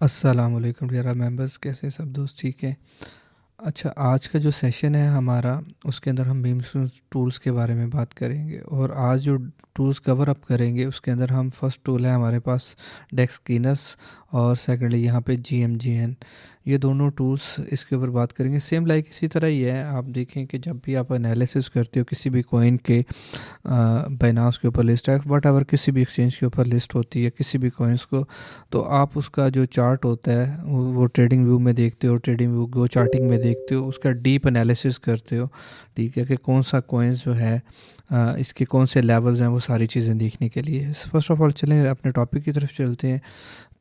अस्सलाम वालेकुम dear members, कैसे हैं सब दोस्त? ठीक है। अच्छा, आज का जो सेशन है हमारा, उसके अंदर हम बीम्स टूल्स के बारे में बात करेंगे। और आज जो टूल्स कवर अप करेंगे उसके अंदर हम फर्स्ट टूल है हमारे पास डेक्सकीनस, और सेकेंडली यहाँ पे GMGN। ये दोनों टूल्स इसके ऊपर बात करेंगे। सेम लाइक इसी तरह ही है। आप देखें कि जब भी आप एनालिसिस करते हो किसी भी कॉइन के, बाइनांस के ऊपर लिस्ट है, वट एवर किसी भी एक्सचेंज के ऊपर लिस्ट होती है किसी भी कॉइन्स को, तो आप उसका जो चार्ट होता है वो ट्रेडिंग व्यू में देखते हो, ट्रेडिंग व्यू गो चार्टिंग में देखते हो, उसका डीप एनालिसिस करते हो। ठीक है कि कौन सा कॉइन्स जो है, इसके कौन से लेवल्स हैं, वो सारी चीज़ें देखने के लिए। फर्स्ट ऑफ ऑल चलें अपने टॉपिक की तरफ चलते हैं।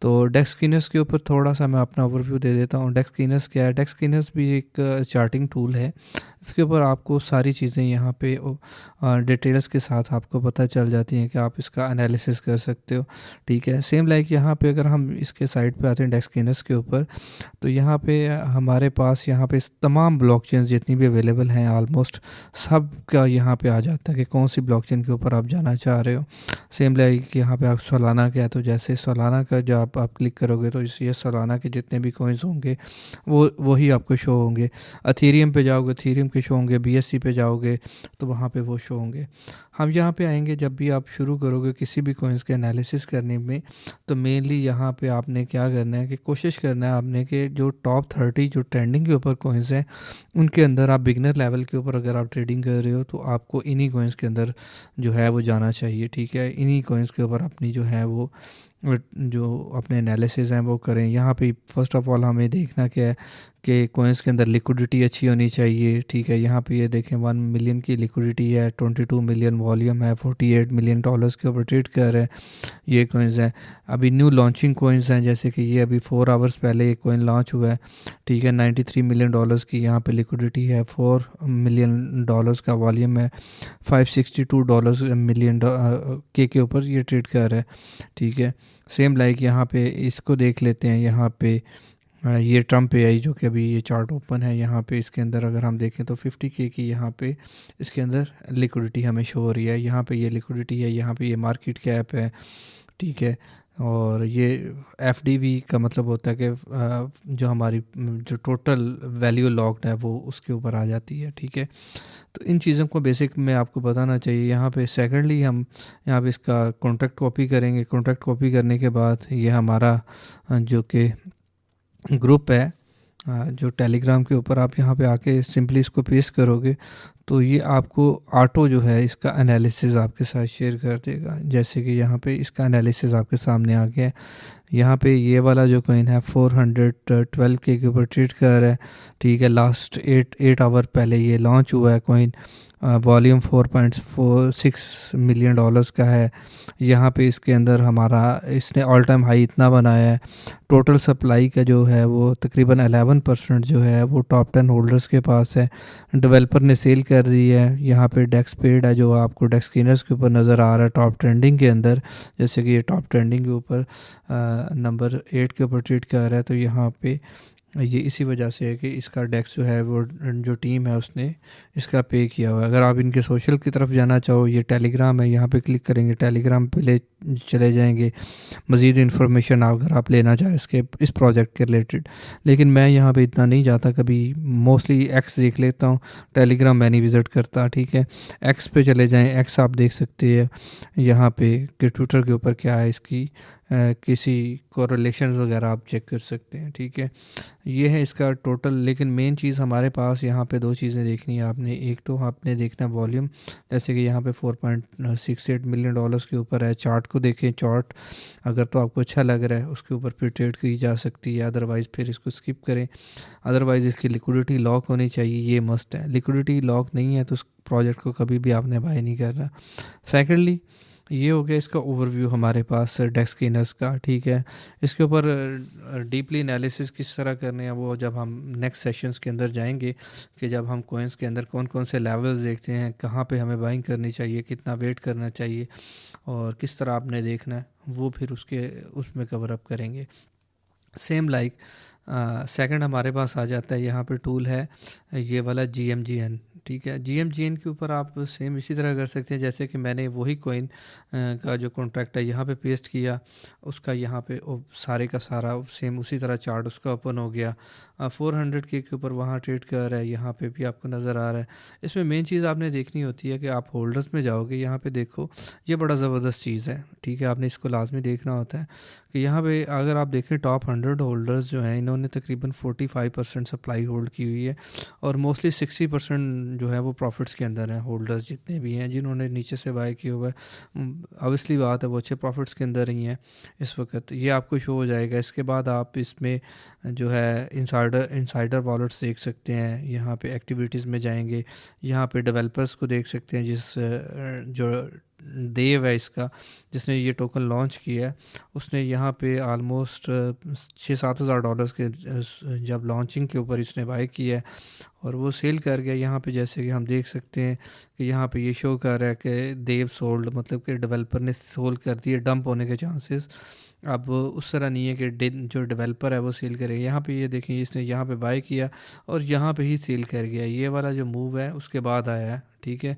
तो डेक्सकीनस के ऊपर थोड़ा सा मैं अपना ओवरव्यू दे देता हूँ। डेक्सकीनस क्या है? डेक्सकीनस भी एक चार्टिंग टूल है। इसके ऊपर आपको सारी चीज़ें यहाँ पे डिटेल्स के साथ आपको पता चल जाती हैं कि आप इसका एनालिसिस कर सकते हो। ठीक है। सेम लाइक यहाँ पे अगर हम इसके साइड पे आते हैं डेक्सकीनस के ऊपर, तो यहाँ पे हमारे पास यहाँ पे तमाम ब्लॉकचेन जितनी भी अवेलेबल हैं ऑलमोस्ट सब का यहाँ पे आ जाता है कि कौन सी ब्लॉकचेन के ऊपर आप जाना चाह रहे हो। सेम लाइक यहाँ पे आप सोलाना क्या है, तो जैसे सोलाना का जब आप क्लिक करोगे तो ये सोलाना के जितने भी कॉइन्स होंगे वो वही आपको शो होंगे। अथीरियम पे जाओगे अथीरियम के शो होंगे, BSC पे जाओगे तो वहाँ पे वो शो होंगे। हम यहाँ पे आएंगे जब भी आप शुरू करोगे किसी भी कॉइन्स के एनालिसिस करने में, तो मेनली यहाँ पे आपने क्या करना है कि कोशिश करना है आपने कि जो टॉप 30 जो ट्रेंडिंग के ऊपर कॉइन्स हैं उनके अंदर आप बिगनर लेवल के ऊपर अगर आप ट्रेडिंग कर रहे हो तो आपको इन्हीं कॉइन्स के अंदर जो है वो जाना चाहिए। ठीक है। इन्हीं कॉइन्स के ऊपर अपनी जो है वो जो अपने एनालिसिस हैं वो करें। यहाँ पे फर्स्ट ऑफ ऑल हमें देखना क्या है कि कॉइन्स के अंदर लिक्विडिटी अच्छी होनी चाहिए। ठीक है। यहाँ पे ये देखें 1 मिलियन की लिक्विडिटी है, 22 मिलियन वॉल्यूम है, $48 मिलियन के ऊपर ट्रेड कर रहे हैं ये कॉइन्स हैं। अभी न्यू लॉन्चिंग कॉइन्स हैं, जैसे कि ये अभी 4 आवर्स पहले ये कॉइन लॉन्च हुआ है। ठीक है। $93 मिलियन की यहाँ पे लिक्विडिटी है, $4 मिलियन का वॉल्यूम है, $562 मिलियन के ऊपर ये ट्रेड कर रहा है। ठीक है। सेम लाइक यहाँ पे इसको देख लेते हैं। यहाँ पे ये ट्रम्प AI जो कि अभी ये चार्ट ओपन है, यहाँ पे इसके अंदर अगर हम देखें तो 50K की यहाँ पे इसके अंदर लिक्विडिटी हमें शो हो रही है। यहाँ पे ये लिक्विडिटी है, यहाँ पे ये मार्केट कैप है। ठीक है। और ये FDV का मतलब होता है कि जो हमारी जो टोटल वैल्यू लॉक्ड है वो उसके ऊपर आ जाती है। ठीक है। तो इन चीज़ों को बेसिक में आपको बताना चाहिए। यहाँ पे सेकेंडली हम यहाँ पे इसका कॉन्ट्रैक्ट कॉपी करेंगे। कॉन्ट्रैक्ट कॉपी करने के बाद ये हमारा जो कि ग्रुप है, जो टेलीग्राम के ऊपर आप यहाँ पे आके सिंपली इसको पेस्ट करोगे तो ये आपको ऑटो जो है इसका एनालिसिस आपके साथ शेयर कर देगा। जैसे कि यहाँ पे इसका एनालिसिस आपके सामने आ गया है। यहाँ पे ये वाला जो कॉइन है 412K के ऊपर ट्रेड कर रहा है। ठीक है। लास्ट 8 आवर पहले ये लॉन्च हुआ है कॉइन। वॉल्यूम $4.46 मिलियन का है। यहाँ पे इसके अंदर हमारा इसने ऑल टाइम हाई इतना बनाया है। टोटल सप्लाई का जो है वो तकरीबन 11% जो है वो टॉप 10 होल्डर्स के पास है। डेवलपर ने सेल कर दी है। यहाँ पे डेक्स पेड है जो आपको डेक्सकीनर्स के ऊपर नज़र आ रहा है टॉप ट्रेंडिंग के अंदर। जैसे कि ये टॉप ट्रेंडिंग के ऊपर नंबर 8 के ऊपर ट्रेड कर रहा है। तो यहाँ पे ये इसी वजह से है कि इसका डेक्स जो है वो जो टीम है उसने इसका पे किया हुआ है। अगर आप इनके सोशल की तरफ जाना चाहो, ये टेलीग्राम है, यहाँ पे क्लिक करेंगे टेलीग्राम पे चले जाएंगे। मज़ीद इन्फॉर्मेशन अगर आप लेना चाहें इसके इस प्रोजेक्ट के रिलेटेड, लेकिन मैं यहाँ पे इतना नहीं जाता। कभी मोस्टली एक्स देख लेता हूँ, टेलीग्राम मैं नहीं विज़िट करता। ठीक है। एक्स पे चले जाएं। एक्स आप देख सकते हैं यहाँ पे कि ट्विटर के ऊपर क्या है इसकी किसी कोरिलेशंस वगैरह आप चेक कर सकते हैं। ठीक है। ये है इसका टोटल। लेकिन मेन चीज़ हमारे पास यहाँ पे दो चीज़ें देखनी है आपने। एक तो आपने देखना है वॉल्यूम, जैसे कि यहाँ पे $4.68 मिलियन के ऊपर है। चार्ट को देखें। चार्ट अगर तो आपको अच्छा लग रहा है उसके ऊपर फिर ट्रेड की जा सकती है, अदरवाइज़ फिर इसको स्किप करें। अदरवाइज़ इसकी लिक्विडिटी लॉक होनी चाहिए, ये मस्ट है। लिक्विडिटी लॉक नहीं है तो उस प्रोजेक्ट को कभी भी आपने बाय नहीं करना। सेकेंडली ये हो गया इसका ओवरव्यू हमारे पास डेक्सकीनस का। ठीक है। इसके ऊपर डीपली एनालिसिस किस तरह करने हैं वो जब हम नेक्स्ट सेशंस के अंदर जाएंगे, कि जब हम कॉइन्स के अंदर कौन कौन से लेवल्स देखते हैं, कहाँ पे हमें बाइंग करनी चाहिए, कितना वेट करना चाहिए और किस तरह आपने देखना है, वो फिर उसके उसमें कवर अप करेंगे। सेम लाइक सेकंड हमारे पास आ जाता है, यहाँ पे टूल है ये वाला GMGN। ठीक है, GMGN के ऊपर आप सेम इसी तरह कर सकते हैं, जैसे कि मैंने वही कॉइन का जो कॉन्ट्रैक्ट है यहाँ पे पेस्ट किया, उसका यहाँ पे सारे का सारा सेम उसी तरह चार्ट उसका ओपन हो गया। 400K के ऊपर वहाँ ट्रेड कर रहा है, यहाँ पे भी आपको नज़र आ रहा है। इसमें मेन चीज़ आपने देखनी होती है कि आप होल्डर्स में जाओगे, यहाँ पे देखो ये बड़ा ज़बरदस्त चीज़ है। ठीक है, आपने इसको लाजमी देखना होता है कि यहाँ पे अगर आप देखें टॉप 100 होल्डर्स जो हैं, इन्होंने तकरीबन 45% सप्लाई होल्ड की हुई है, और मोस्टली 60% जो है वो प्रॉफिट्स के अंदर हैं। होल्डर्स जितने भी हैं जिन्होंने नीचे से बाय किया हुआ है, ऑब्वियसली बात है वो अच्छे प्रॉफिट्स के अंदर ही हैं इस वक्त, ये आपको शो हो जाएगा। इसके बाद आप इसमें जो है इंसाइडर वॉलेट्स देख सकते हैं, यहाँ पे एक्टिविटीज़ में जाएंगे, यहाँ पे डेवलपर्स को देख सकते हैं, जो देव है इसका, जिसने ये टोकन लॉन्च किया है, उसने यहाँ पे आलमोस्ट 6-7 हज़ार डॉलर्स के जब लॉन्चिंग के ऊपर इसने बाय किया है, और वो सेल कर गया। यहाँ पे जैसे कि हम देख सकते हैं कि यहाँ पे ये शो कर रहा है कि देव सोल्ड, मतलब कि डेवलपर ने सोल्ड कर दिए, डंप होने के चांसेस। अब उस तरह नहीं है कि जो डेवलपर है वो सेल करेगा। यहाँ पे ये देखें, इसने यहाँ पे बाय किया और यहाँ पे ही सेल कर गया। ये वाला जो मूव है उसके बाद आया है। ठीक है,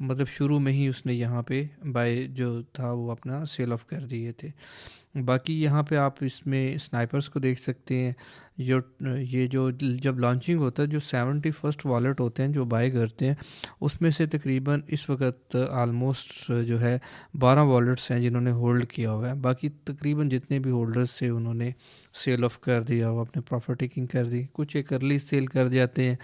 मतलब शुरू में ही उसने यहाँ पे बाय जो था वो अपना सेल ऑफ कर दिए थे। बाकी यहाँ पे आप इसमें स्नाइपर्स को देख सकते हैं, जो ये जो जब लॉन्चिंग होता है, जो 71st वॉलेट होते हैं जो बाय करते हैं, उसमें से तकरीबन इस वक्त आलमोस्ट जो है 12 वॉलेट्स हैं जिन्होंने होल्ड किया हुआ है। बाकी तकरीबन जितने भी होल्डर्स थे उन्होंने सेल ऑफ कर दिया, वो अपने प्रॉफिट टेकिंग कर दी। कुछ एक अर्ली सेल कर जाते हैं,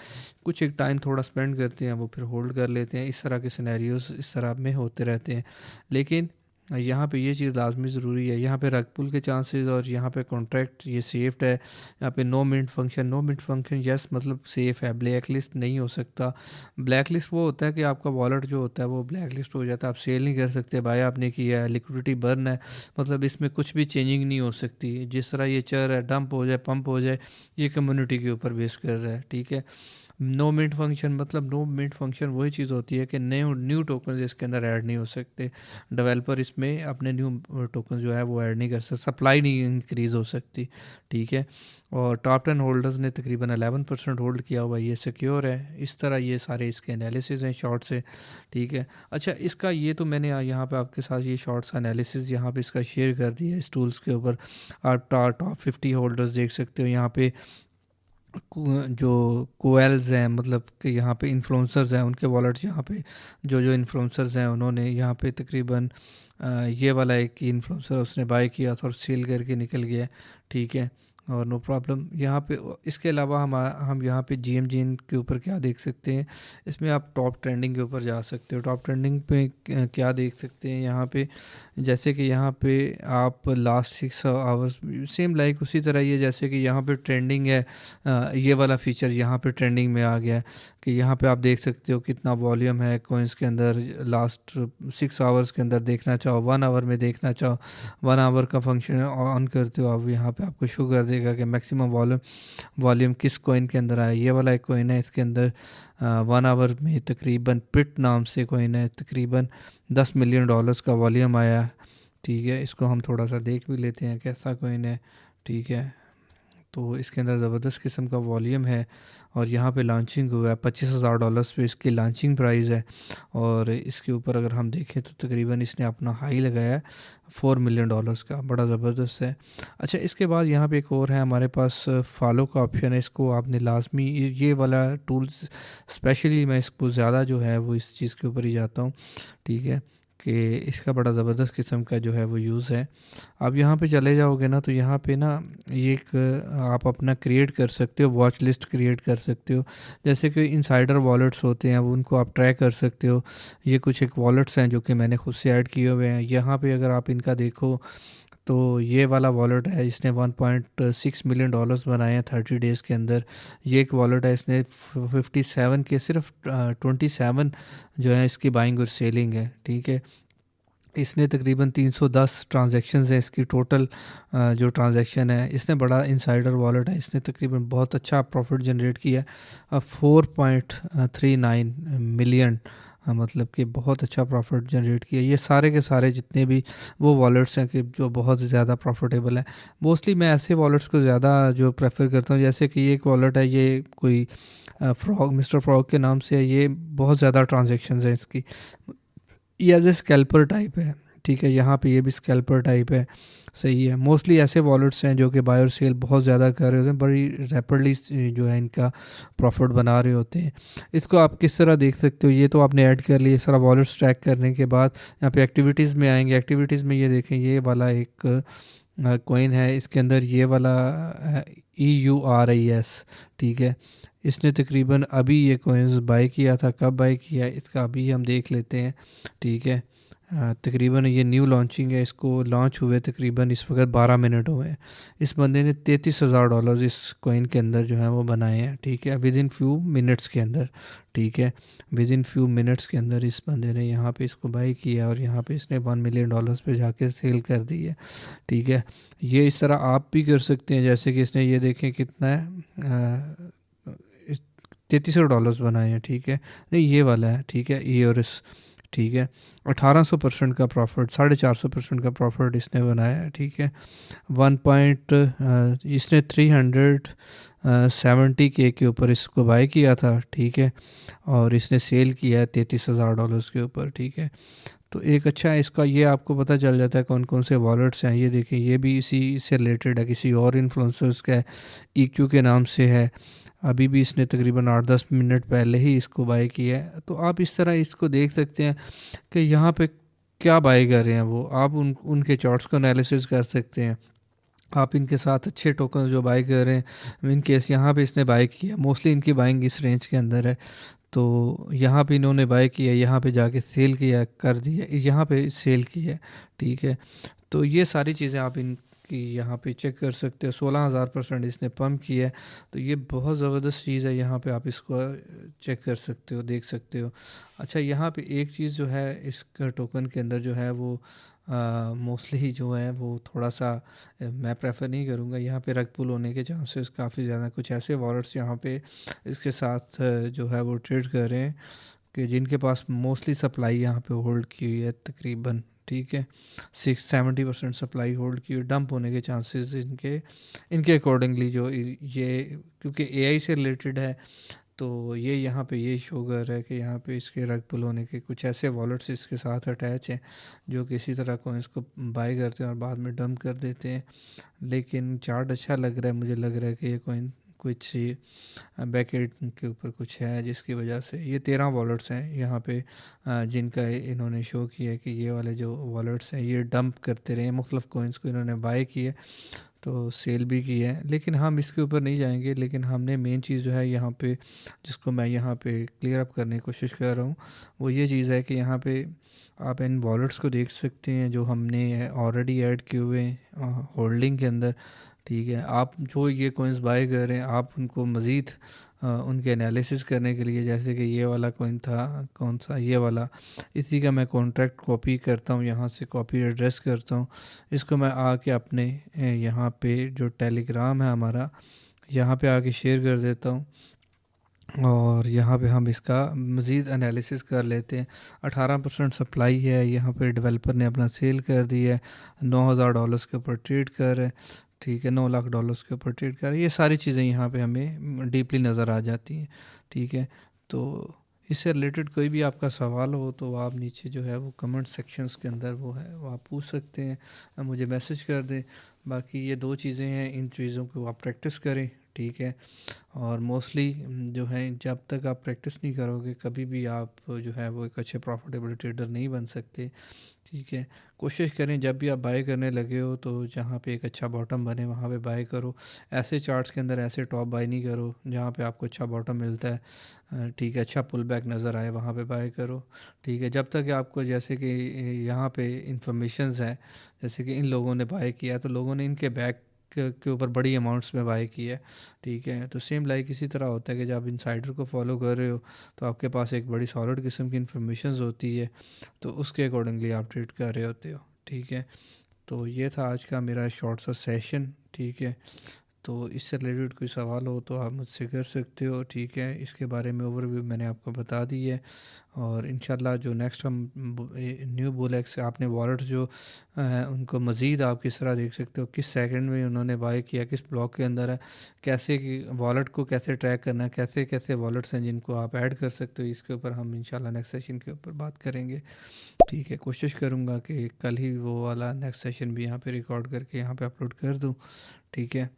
कुछ एक टाइम थोड़ा स्पेंड करते हैं, वो फिर होल्ड कर लेते हैं। इस तरह के सिनेरियोज इस तरह में होते रहते हैं। लेकिन यहाँ पे ये चीज़ लाजमी ज़रूरी है, यहाँ पे रग पुल के चांसेस और यहाँ पे कॉन्ट्रैक्ट ये सेफ्ड है। यहाँ पे नो मिंट फंक्शन यस मतलब सेफ़ है, ब्लैक लिस्ट नहीं हो सकता। ब्लैक लिस्ट वो होता है कि आपका वॉलेट जो होता है वो ब्लैक लिस्ट हो जाता है, आप सेल नहीं कर सकते, बाय आपने किया है, लिक्विडिटी बर्न है, मतलब इसमें कुछ भी चेंजिंग नहीं हो सकती। जिस तरह ये चल रहा है, डंप हो जाए पंप हो जाए, ये कम्युनिटी के ऊपर बेस कर रहा है। ठीक है, नो मिंट फंक्शन मतलब नो मिंट फंक्शन वही चीज़ होती है कि न्यू न्यू टोकन्स इसके अंदर ऐड नहीं हो सकते। डेवलपर इसमें अपने न्यू टोकन जो है वो ऐड नहीं कर सकते, सप्लाई नहीं इंक्रीज़ हो सकती। ठीक है, और टॉप 10 होल्डर्स ने तकरीबन 11% होल्ड किया हुआ, ये सिक्योर है। इस तरह ये सारे इसके एनालिसिस हैं शॉर्ट से। ठीक है, अच्छा इसका ये तो मैंने यहाँ पे आपके साथ ये शॉर्ट्स एनालिसिस यहाँ पे इसका शेयर कर दिया इस टूल्स के ऊपर। आप टॉप 50 होल्डर्स देख सकते हो, यहाँ पे जो कोएल्स हैं, मतलब कि यहाँ पे इन्फ्लुएंसर्स हैं, उनके वॉलेट्स यहाँ पे जो जो इन्फ्लुएंसर्स हैं उन्होंने यहाँ पे तकरीबन ये वाला एक इन्फ्लुएंसर उसने बाय किया था और सेल करके निकल गया। ठीक है, और नो प्रॉब्लम यहाँ पे। इसके अलावा हम यहाँ पे GMGN के ऊपर क्या देख सकते हैं, इसमें आप टॉप ट्रेंडिंग के ऊपर जा सकते हो। टॉप ट्रेंडिंग पे क्या देख सकते हैं यहाँ पे, जैसे कि यहाँ पे आप लास्ट 6 आवर्स सेम लाइक उसी तरह ये, जैसे कि यहाँ पे ट्रेंडिंग है, ये वाला फीचर यहाँ पे ट्रेंडिंग में आ गया है कि यहाँ पे आप देख सकते हो कितना वॉल्यूम है कॉइन्स के अंदर। लास्ट 6 आवर्स के अंदर देखना चाहो, 1 आवर में देखना चाहो, 1 आवर का फंक्शन ऑन करते हो आप, यहाँ पे आपको शो कर देगा कि मैक्सिमम वॉल्यूम किस कॉइन के अंदर आया। ये वाला एक कॉइन है, इसके अंदर 1 आवर में तकरीबन पिट नाम से कॉइन है, तकरीबन $10 मिलियन का वॉल्यूम आया। ठीक है, इसको हम थोड़ा सा देख भी लेते हैं कैसा कॉइन है। ठीक है, तो इसके अंदर ज़बरदस्त किस्म का वॉल्यूम है, और यहाँ पे लॉन्चिंग हुआ है $25,000 पे इसकी लॉन्चिंग प्राइस है। और इसके ऊपर अगर हम देखें तो तकरीबन इसने अपना हाई लगाया है $4 मिलियन का, बड़ा ज़बरदस्त है। अच्छा, इसके बाद यहाँ पे एक और है हमारे पास फॉलो का ऑप्शन है, इसको आपने लाजमी ये वाला टूल्स स्पेशली मैं इसको ज़्यादा जो है वो इस चीज़ के ऊपर ही जाता हूँ। ठीक है, कि इसका बड़ा ज़बरदस्त किस्म का जो है वो यूज़ है। आप यहाँ पे चले जाओगे ना तो यहाँ पे ना ये एक आप अपना क्रिएट कर सकते हो, वॉच लिस्ट क्रिएट कर सकते हो। जैसे कि इनसाइडर वॉलेट्स होते हैं वो उनको आप ट्रैक कर सकते हो। ये कुछ एक वॉलेट्स हैं जो कि मैंने खुद से ऐड किए हुए हैं। यहाँ पे अगर आप इनका देखो तो ये वाला वॉलेट है, इसने $1.6 मिलियन बनाए हैं 30 डेज़ के अंदर। ये एक वॉलेट है, इसने 57 के सिर्फ 27 जो है इसकी बाइंग और सेलिंग है। ठीक है, इसने तकरीबन 310 ट्रांजैक्शंस हैं इसकी टोटल। जो ट्रांजैक्शन है, इसने बड़ा इंसाइडर वॉलेट है, इसने तकरीबन बहुत अच्छा प्रॉफिट जनरेट किया है। 4.39 मिलियन मतलब कि बहुत अच्छा प्रॉफिट जनरेट किया। ये सारे के सारे जितने भी वो वॉलेट्स हैं कि जो बहुत ज़्यादा प्रॉफिटेबल हैं, मोस्टली मैं ऐसे वॉलेट्स को ज़्यादा जो प्रेफर करता हूँ। जैसे कि ये एक वॉलेट है, ये कोई फ्रॉग, मिस्टर फ्रॉग के नाम से है। ये बहुत ज़्यादा ट्रांजेक्शन्स हैं इसकी। ये एज ए स्कैल्पर टाइप है, ठीक है। यहाँ पे ये भी स्कैल्पर टाइप है, सही है। मोस्टली ऐसे वॉलेट्स हैं जो कि बाय और सेल बहुत ज़्यादा कर रहे होते हैं, बड़ी रैपिडली जो है इनका प्रॉफिट बना रहे होते हैं। इसको आप किस तरह देख सकते हो, ये तो आपने ऐड कर लिया। इस तरह वॉलेट्स ट्रैक करने के बाद यहाँ पे एक्टिविटीज़ में आएंगे। एक्टिविटीज़ में ये देखें, ये वाला एक कॉइन है, इसके अंदर ये वाला EURIS, ठीक है। इसने तकरीबन अभी ये कॉइन्स बाय किया था। कब बाय किया इसका अभी हम देख लेते हैं, ठीक है। तकरीबन ये न्यू लॉन्चिंग है, इसको लॉन्च हुए तकरीबन इस वक्त 12 मिनट हुए हैं। इस बंदे ने $33,000 इस कॉइन के अंदर जो है वो बनाए हैं, ठीक है, विद इन फ्यू मिनट्स के अंदर, ठीक है। विद इन फ्यू मिनट्स के अंदर इस बंदे ने यहाँ पे इसको बाई किया और यहाँ पे इसने $1 मिलियन पे जाके सेल कर दी है, ठीक है। ये इस तरह आप भी कर सकते हैं। जैसे कि इसने ये देखें कितना है, $3300 बनाए हैं, ठीक है। नहीं, ये वाला है, ठीक है, EORIS, ठीक है। 1800% का प्रॉफिट, 450% का प्रॉफिट इसने बनाया है, ठीक है। वन पॉइंट इसने 370K के ऊपर इसको बाय किया था, ठीक है। और इसने सेल किया है $33,000 के ऊपर, ठीक है। तो एक अच्छा है इसका, ये आपको पता चल जाता है कौन कौन से वॉलेट्स हैं। ये देखिए, ये भी इसी से रिलेटेड है, किसी और इन्फ्लुएंसर्स का है, EQ के नाम से है। अभी भी इसने तकरीबन 8-10 मिनट पहले ही इसको बाय किया है। तो आप इस तरह इसको देख सकते हैं कि यहाँ पे क्या बाय कर रहे हैं वो। आप उनके चार्ट्स को एनालिसिस कर सकते हैं। आप इनके साथ अच्छे टोकन जो बाय कर रहे हैं, इन केस यहाँ पे इसने बाय किया, मोस्टली इनकी बाइंग इस रेंज के अंदर है। तो यहाँ पे इन्होंने बाय किया, यहाँ पे जाके सेल किया, कर दिया, यहाँ पे सेल किया, ठीक है। तो ये सारी चीज़ें आप इनकी यहाँ पे चेक कर सकते हो। 16,000% इसने पंप किया है। तो ये बहुत ज़बरदस्त चीज़ है, यहाँ पे आप इसको चेक कर सकते हो, देख सकते हो। अच्छा, यहाँ पे एक चीज़ जो है इस टोकन के अंदर जो है वो मोस्टली जो है वो थोड़ा सा मैं प्रेफर नहीं करूँगा। यहाँ पे रग पुल होने के चांसेस काफ़ी ज़्यादा। कुछ ऐसे वॉलेट्स यहाँ पे इसके साथ जो है वो ट्रेड कर रहे हैं कि जिनके पास मोस्टली सप्लाई यहाँ पे होल्ड की हुई है तकरीबन, ठीक है। 670% सप्लाई होल्ड की हुई। डंप होने के चांसेस इनके इनके अकॉर्डिंगली जो ये, क्योंकि AI से रिलेटेड है, तो ये यहाँ पे ये शो कर रहा है कि यहाँ पे इसके रग पुल होने के कुछ ऐसे वॉलेट्स इसके साथ अटैच हैं जो किसी तरह को इसको बाय करते हैं और बाद में डंप कर देते हैं। लेकिन चार्ट अच्छा लग रहा है, मुझे लग रहा है कि ये कोइन कुछ बैकेट के ऊपर कुछ है जिसकी वजह से ये 13 वॉलेट्स हैं यहाँ पे जिनका इन्होंने शो किया है कि ये वाले जो वॉलेट्स हैं ये डंप करते रहे। मुख्तलिफ कोइंस को इन्होंने बाय किए, तो सेल भी की है। लेकिन हम इसके ऊपर नहीं जाएंगे। लेकिन हमने मेन चीज़ जो है यहाँ पे, जिसको मैं यहाँ पे क्लियर अप करने की कोशिश कर रहा हूँ, वो ये चीज़ है कि यहाँ पे आप इन वॉलेट्स को देख सकते हैं जो हमने ऑलरेडी ऐड किए हुए होल्डिंग के अंदर, ठीक है। आप जो ये कॉइन्स बाय कर रहे हैं, आप उनको मज़ीद उनके एनालिसिस करने के लिए, जैसे कि ये वाला कॉइन था, कौन सा, ये वाला, इसी का मैं कॉन्ट्रैक्ट कॉपी करता हूँ, यहाँ से कॉपी एड्रेस करता हूँ। इसको मैं आके अपने यहाँ पे जो टेलीग्राम है हमारा, यहाँ पे आके शेयर कर देता हूँ और यहाँ पे हम इसका मज़ीद एनालिसिस कर लेते हैं। 18% सप्लाई है, यहाँ पे डेवलपर ने अपना सेल कर दिया है। $9,000 के ऊपर ट्रेड कर रहे हैं, ठीक है। $9 लाख के ऊपर ट्रेड कर रहे हैं। ये सारी चीज़ें यहाँ पे हमें डीपली नज़र आ जाती हैं, ठीक है। तो इससे रिलेटेड कोई भी आपका सवाल हो तो आप नीचे जो है वो कमेंट सेक्शंस के अंदर वो है वो आप पूछ सकते हैं, मुझे मैसेज कर दें। बाकी ये दो चीज़ें हैं, इन चीज़ों को आप प्रैक्टिस करें, ठीक है। और मोस्टली जो है, जब तक आप प्रैक्टिस नहीं करोगे कभी भी आप जो है वो एक अच्छे प्रॉफिटेबल ट्रेडर नहीं बन सकते, ठीक है। कोशिश करें जब भी आप बाय करने लगे हो तो जहाँ पे एक अच्छा बॉटम बने वहाँ पे बाय करो। ऐसे चार्ट्स के अंदर ऐसे टॉप बाय नहीं करो जहाँ पे आपको अच्छा बॉटम मिलता है, ठीक है, अच्छा पुल बैक नज़र आए वहाँ पे बाय करो, ठीक है। जब तक आपको, जैसे कि यहाँ पे इंफॉर्मेशंस है, जैसे कि इन लोगों ने बाय किया तो लोगों ने इनके बैक के ऊपर बड़ी अमाउंट्स में बाय किया है, ठीक है। तो सेम लाइक इसी तरह होता है कि जब आप इनसाइडर को फॉलो कर रहे हो तो आपके पास एक बड़ी सॉलिड किस्म की इन्फॉर्मेशन होती है, तो उसके अकॉर्डिंगली आप ट्रीट कर रहे होते हो, ठीक है। तो ये था आज का मेरा शॉर्ट सा सेशन, ठीक है। तो इससे रिलेटेड कोई सवाल हो तो आप मुझसे कर सकते हो, ठीक है। इसके बारे में ओवरव्यू मैंने आपको बता दी है। और इंशाल्लाह जो नेक्स्ट हम न्यू बुलेक्स आपने वॉलेट जो उनको मज़ीद आप किस तरह देख सकते हो, किस सेकंड में उन्होंने बाय किया, किस ब्लॉक के अंदर है, कैसे कि वॉलेट को कैसे ट्रैक करना है, कैसे कैसे वॉलेट्स हैं जिनको आप ऐड कर सकते हो, इसके ऊपर हम इंशाल्लाह नेक्स्ट सेशन के ऊपर बात करेंगे, ठीक है। कोशिश करूँगा कि कल ही वो वाला नेक्स्ट सेशन भी यहाँ पे रिकॉर्ड करके यहाँ पे अपलोड कर दूँ, ठीक है।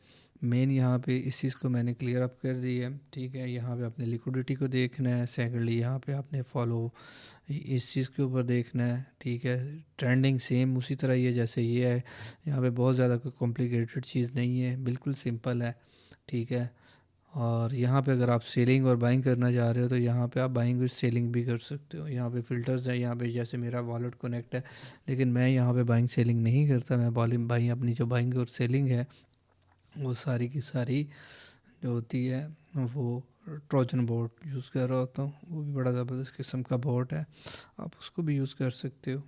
मेन यहाँ पे इस चीज़ को मैंने क्लियर अप कर दी है, ठीक है। यहाँ पे आपने लिक्विडिटी को देखना है, सेकेंडली यहाँ पे आपने फॉलो इस चीज़ के ऊपर देखना है, ठीक है। ट्रेंडिंग सेम उसी तरह ही है जैसे ये है, यहाँ पे बहुत ज़्यादा कोई कॉम्प्लिकेटेड चीज़ नहीं है, बिल्कुल सिंपल है, ठीक है। और यहाँ पे अगर आप सेलिंग और बाइंग करना चाह रहे हो तो यहाँ पे आप बाइंग और सेलिंग भी कर सकते हो। यहाँ पे फ़िल्टर्स है, यहाँ पे जैसे मेरा वॉलेट कनेक्ट है, लेकिन मैं यहाँ पे बाइंग सेलिंग नहीं करता। मैं बाइंग अपनी जो बाइंग और सेलिंग है वो सारी की सारी जो होती है वो ट्रोजन बोट यूज़ कर रहा होता हूँ। वो भी बड़ा ज़बरदस्त किस्म का बोट है, आप उसको भी यूज़ कर सकते हो।